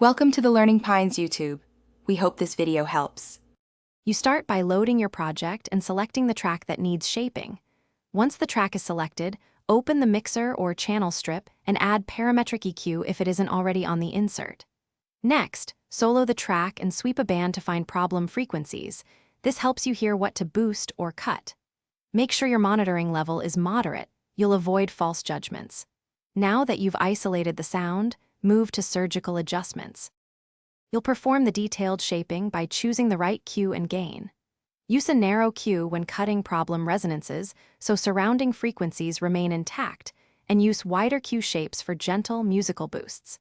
Welcome to the Learning Pines YouTube. We hope this video helps. You start by loading your project and selecting the track that needs shaping. Once the track is selected, open the mixer or channel strip and add parametric EQ if it isn't already on the insert. Next, solo the track and sweep a band to find problem frequencies. This helps you hear what to boost or cut. Make sure your monitoring level is moderate. You'll avoid false judgments. Now that you've isolated the sound, move to surgical adjustments. You'll perform the detailed shaping by choosing the right Q and gain. Use a narrow Q when cutting problem resonances so surrounding frequencies remain intact, and use wider Q shapes for gentle musical boosts.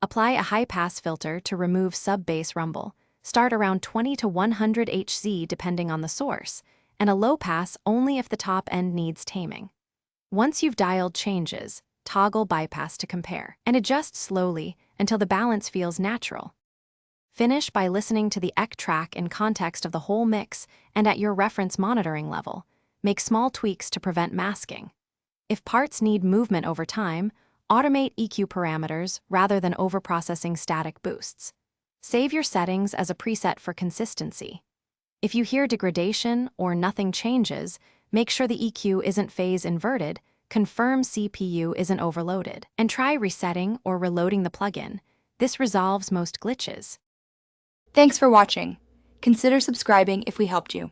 Apply a high-pass filter to remove sub-bass rumble. Start around 20 to 100 Hz depending on the source, and a low-pass only if the top end needs taming. Once you've dialed changes, toggle bypass to compare, and adjust slowly until the balance feels natural. Finish by listening to the EQ track in context of the whole mix and at your reference monitoring level. Make small tweaks to prevent masking. If parts need movement over time, automate EQ parameters rather than overprocessing static boosts. Save your settings as a preset for consistency. If you hear degradation or nothing changes, make sure the EQ isn't phase inverted, confirm CPU isn't overloaded, and try resetting or reloading the plugin. This resolves most glitches. Thanks for watching. Consider subscribing if we helped you.